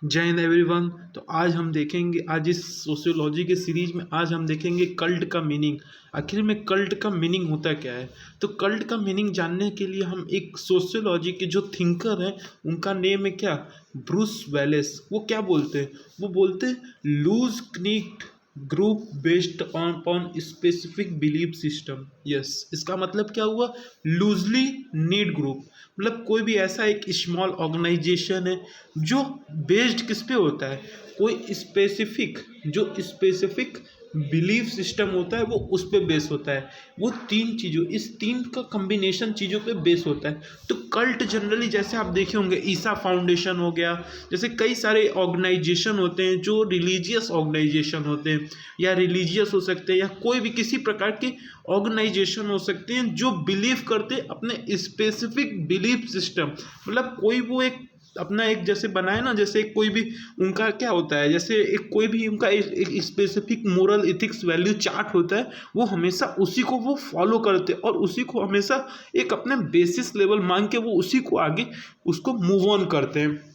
जय हिंद एवरीवन। तो आज हम देखेंगे, आज इस सोशियोलॉजी के सीरीज में आज हम देखेंगे कल्ट का मीनिंग। आखिर में कल्ट का मीनिंग होता क्या है। तो कल्ट का मीनिंग जानने के लिए हम एक सोशियोलॉजी के जो थिंकर हैं उनका नेम है क्या, ब्रूस वेलिस। वो क्या बोलते हैं, वो बोलते हैं loose connect group based on specific belief system. Yes, इसका मतलब क्या हुआ, लूजली नीड ग्रुप। मतलब कोई भी ऐसा एक स्मॉल ऑर्गेनाइजेशन है जो बेस्ड किस पे होता है, कोई स्पेसिफिक, जो स्पेसिफिक बिलीफ सिस्टम होता है वो उस पे बेस होता है। वो तीन चीज़ों, इस तीन का कम्बिनेशन चीज़ों पे बेस होता है। तो कल्ट जनरली जैसे आप देखे होंगे ईसा फाउंडेशन हो गया, जैसे कई सारे ऑर्गेनाइजेशन होते हैं जो रिलीजियस ऑर्गेनाइजेशन होते हैं, या रिलीजियस हो सकते हैं, या कोई भी किसी प्रकार के ऑर्गेनाइजेशन हो सकते हैं जो बिलीव करते हैं अपने स्पेसिफिक बिलीफ सिस्टम। मतलब कोई वो एक अपना एक जैसे बनाए ना, जैसे कोई भी उनका क्या होता है, जैसे एक कोई भी उनका एक specific moral ethics value chart होता है, वो हमेशा उसी को वो फॉलो करते हैं और उसी को हमेशा एक अपने बेसिस लेवल मान के वो उसी को आगे उसको मूव ऑन करते हैं।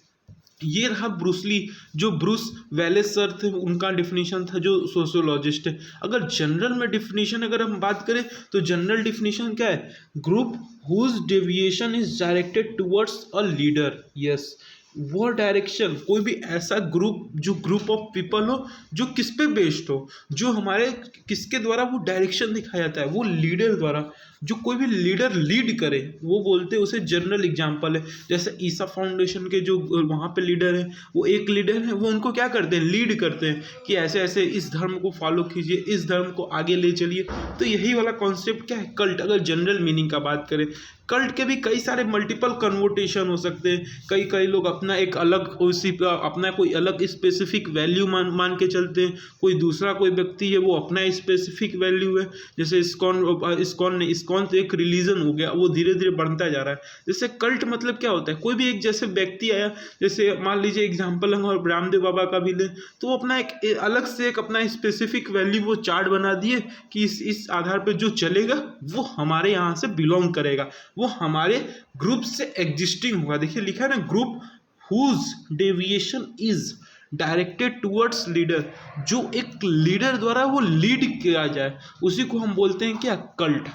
ये रहा ब्रूसली, जो ब्रूस वेलिस सर थे, उनका डिफिनीशन था, जो सोशियोलॉजिस्ट है। अगर जनरल में डिफिनीशन अगर हम बात करें तो जनरल डिफिनीशन क्या है, group whose deviation is directed towards a leader. Yes, वो डायरेक्शन, कोई भी ऐसा ग्रुप, जो ग्रुप ऑफ पीपल हो जो किस पे बेस्ड हो, जो हमारे किसके द्वारा वो डायरेक्शन दिखाया जाता है, वो लीडर द्वारा। जो कोई भी लीडर लीड करे वो बोलते हैं उसे जनरल एग्जाम्पल है। जैसे ईसा फाउंडेशन के जो वहाँ पे लीडर है, वो एक लीडर है, वो उनको क्या करते हैं, लीड करते हैं कि ऐसे ऐसे इस धर्म को फॉलो कीजिए, इस धर्म को आगे ले चलिए। तो यही वाला कॉन्सेप्ट क्या है, कल्ट। अगर जनरल मीनिंग का बात करें, कल्ट के भी कई सारे मल्टीपल कन्वोटेशन हो सकते हैं। कई कई लोग अपना एक अलग उसी अपना कोई अलग स्पेसिफिक वैल्यू मान के चलते हैं। कोई दूसरा कोई व्यक्ति है वो अपना स्पेसिफिक वैल्यू है। जैसे इस्कॉन तो एक रिलीजन हो गया, वो धीरे धीरे बढ़ता जा रहा है। जैसे कल्ट मतलब क्या होता है, कोई भी एक जैसे व्यक्ति आया, जैसे मान लीजिए एग्जाम्पल हम और रामदेव बाबा का भी लें, तो वो अपना एक अलग से एक अपना स्पेसिफिक वैल्यू वो चार्ट बना दिए कि इस आधार पर जो चलेगा वो हमारे यहाँ से बिलोंग करेगा, वो हमारे ग्रुप से एग्जिस्टिंग होगा। देखिए लिखा है ना, group whose deviation is directed towards leader, जो एक लीडर द्वारा वो लीड किया जाए उसी को हम बोलते हैं क्या, कल्ट।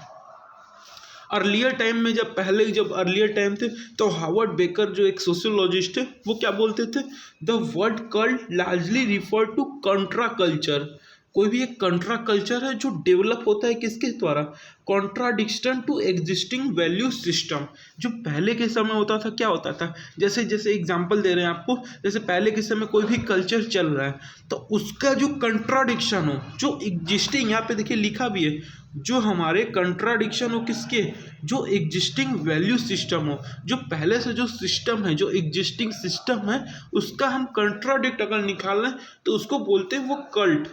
अर्लियर टाइम में जब अर्लियर टाइम थे तो हार्वर्ड बेकर जो एक सोशियोलॉजिस्ट है वो क्या बोलते थे, the word cult largely refer to contra culture. कोई भी एक कंट्रा कल्चर है जो डेवलप होता है किसके द्वारा, contradiction to existing value system. जो पहले के समय होता था, क्या होता था, जैसे जैसे एग्जांपल दे रहे हैं आपको, जैसे पहले के समय कोई भी कल्चर चल रहा है तो उसका जो कंट्राडिक्शन हो, जो एग्जिस्टिंग, यहाँ पे देखिए लिखा भी है, जो हमारे कंट्राडिक्शन हो किसके, जो एग्जिस्टिंग वैल्यू सिस्टम हो, जो पहले से जो सिस्टम है, जो एग्जिस्टिंग सिस्टम है, उसका हम कंट्राडिक्ट अगर निकाल रहे हैं तो उसको बोलते हैं वो कल्ट।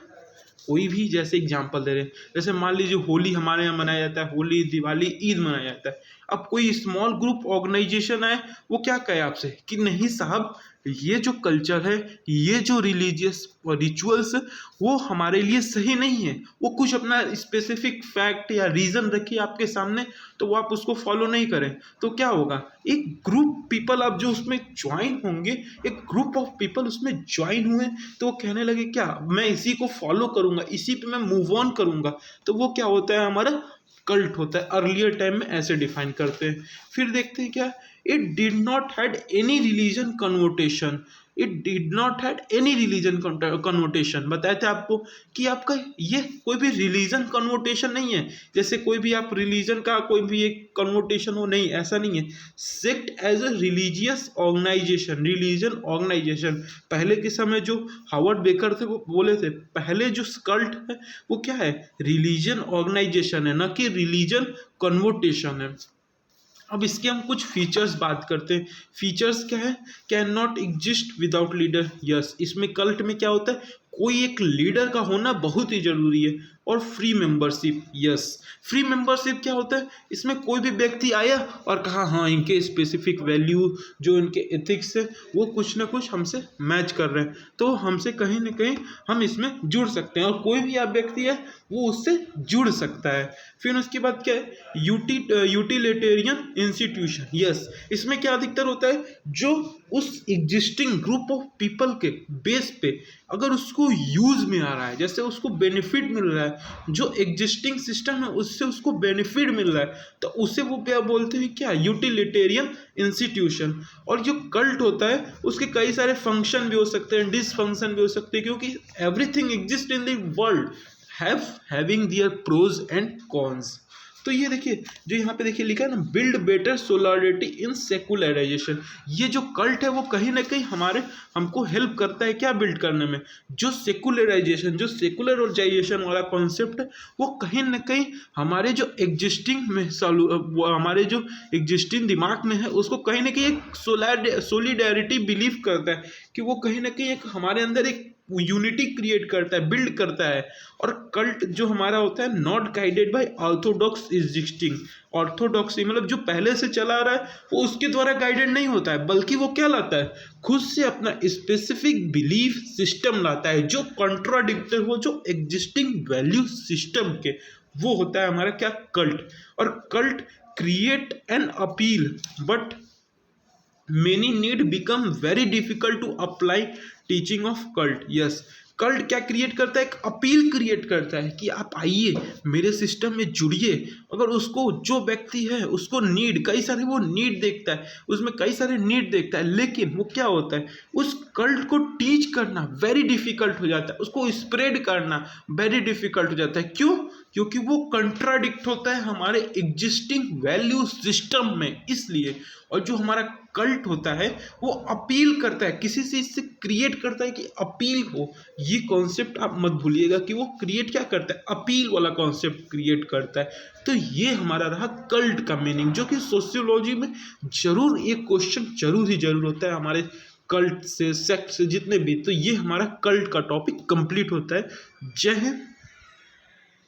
कोई भी जैसे एग्जांपल दे रहे हैं, जैसे मान लीजिए होली हमारे यहाँ मनाया जाता है, होली, दिवाली, ईद मनाया जाता है। अब कोई स्मॉल ग्रुप ऑर्गेनाइजेशन है, वो क्या कहे आपसे कि नहीं साहब, ये जो कल्चर है, ये जो रिलीजियस रिचुअल्स, वो हमारे लिए सही नहीं है। वो कुछ अपना स्पेसिफिक फैक्ट या रीज़न रखिए आपके सामने, तो वो आप उसको फॉलो नहीं करें तो क्या होगा, एक ग्रुप पीपल आप जो उसमें ज्वाइन होंगे, एक ग्रुप ऑफ पीपल उसमें ज्वाइन हुए, तो वो कहने लगे क्या, मैं इसी को फॉलो करूँगा, इसी पे मैं मूव ऑन करूँगा, तो वो क्या होता है, हमारा कल्ट होता है। अर्लियर टाइम में ऐसे डिफाइन करते हैं। फिर देखते हैं क्या, it did not had any religion connotation. It did not had any religion connotation, बताए थे आपको कि आपका ये कोई भी रिलीजन कन्वोटेशन नहीं है। जैसे कोई भी आप रिलीजन का कोई भी एक कन्वोटेशन हो, नहीं, ऐसा नहीं है। Sect as a religious organisation, religion organisation, पहले के समय जो हार्वर्ड बेकर थे वो बोले थे, पहले जो कल्ट है वो क्या है, रिलीजन ऑर्गेनाइजेशन है, ना कि रिलीजन कन्वोटेशन है। अब इसके हम कुछ फीचर्स बात करते हैं। फीचर्स क्या है, can not exist without leader. Yes, इसमें कल्ट में क्या होता है, कोई एक लीडर का होना बहुत ही जरूरी है। और free membership, yes, free membership क्या होता है, इसमें कोई भी व्यक्ति आया और कहा हाँ इनके स्पेसिफिक वैल्यू, जो इनके एथिक्स है, वो कुछ ना कुछ हमसे मैच कर रहे हैं, तो हमसे कहीं ना कहीं हम इसमें जुड़ सकते हैं, और कोई भी आप व्यक्ति है वो उससे जुड़ सकता है। फिर उसके बाद क्या है, यूटिलिटेरियन इंस्टीट्यूशन। यस, इसमें क्या अधिकतर होता है, जो उस एग्जिस्टिंग ग्रुप ऑफ पीपल के बेस पे अगर उसको यूज में आ रहा है, जैसे उसको बेनिफिट मिल रहा है, जो एग्जिस्टिंग सिस्टम है उससे उसको बेनिफिट मिल रहा है, तो उसे वो क्या बोलते हैं, क्या, यूटिलिटेरियन इंस्टीट्यूशन। और जो कल्ट होता है उसके कई सारे फंक्शन भी हो सकते हैं, डिसफंक्शन भी हो सकते हैं, क्योंकि everything exist in the world having their pros and cons. तो ये देखिए, जो यहाँ पे देखिए लिखा है ना, बिल्ड बेटर सोलिडरिटी इन सेकुलराइजेशन, ये जो कल्ट है वो कहीं ना कहीं हमको हेल्प करता है क्या बिल्ड करने में। जो सेकुलराइजेशन, जो सेकुलराइजेशन वाला कॉन्सेप्ट है वो कहीं ना कहीं हमारे जो एग्जिस्टिंग में हमारे जो एग्जिस्टिंग दिमाग में है उसको कहीं ना कहीं एक सोलिडैरिटी बिलीव करता है, कि वो कहीं ना कहीं एक हमारे अंदर एक यूनिटी क्रिएट करता है, बिल्ड करता है। और कल्ट जो हमारा होता है not guided by Orthodox existing, orthodoxy मतलब जो पहले से चला आ रहा है वो उसके द्वारा गाइडेड नहीं होता है, बल्कि वो क्या लाता है, खुद से अपना स्पेसिफिक बिलीफ सिस्टम लाता है जो कॉन्ट्राडिक्टर हो जो एग्जिस्टिंग वैल्यू सिस्टम के, वो होता है हमारा क्या, कल्ट। और cult create an appeal but many need become very difficult to apply teaching of cult। yes, cult क्या क्रिएट करता है, एक अपील क्रिएट करता है कि आप आइए मेरे सिस्टम में जुड़िए। अगर उसको, जो व्यक्ति है उसको नीड, कई सारे वो नीड देखता है, उसमें कई सारे नीड देखता है, लेकिन वो क्या होता है, उस कल्ट को टीच करना वेरी डिफिकल्ट हो जाता है, उसको स्प्रेड करना वेरी डिफिकल्ट हो जाता है। क्यों? क्योंकि वो कंट्राडिक्ट होता है हमारे एग्जिस्टिंग वैल्यू सिस्टम में, इसलिए। और जो हमारा कल्ट होता है वो अपील करता है, किसी चीज से क्रिएट करता है कि अपील हो। ये कॉन्सेप्ट आप मत भूलिएगा कि वो क्रिएट क्या करता है, अपील वाला कॉन्सेप्ट क्रिएट करता है। तो ये हमारा रहा कल्ट का मीनिंग, जो कि सोशियोलॉजी में जरूर एक क्वेश्चन जरूर होता है हमारे कल्ट से, सेक्ट से, जितने भी। तो ये हमारा कल्ट का टॉपिक कंप्लीट होता है। जय हिंद।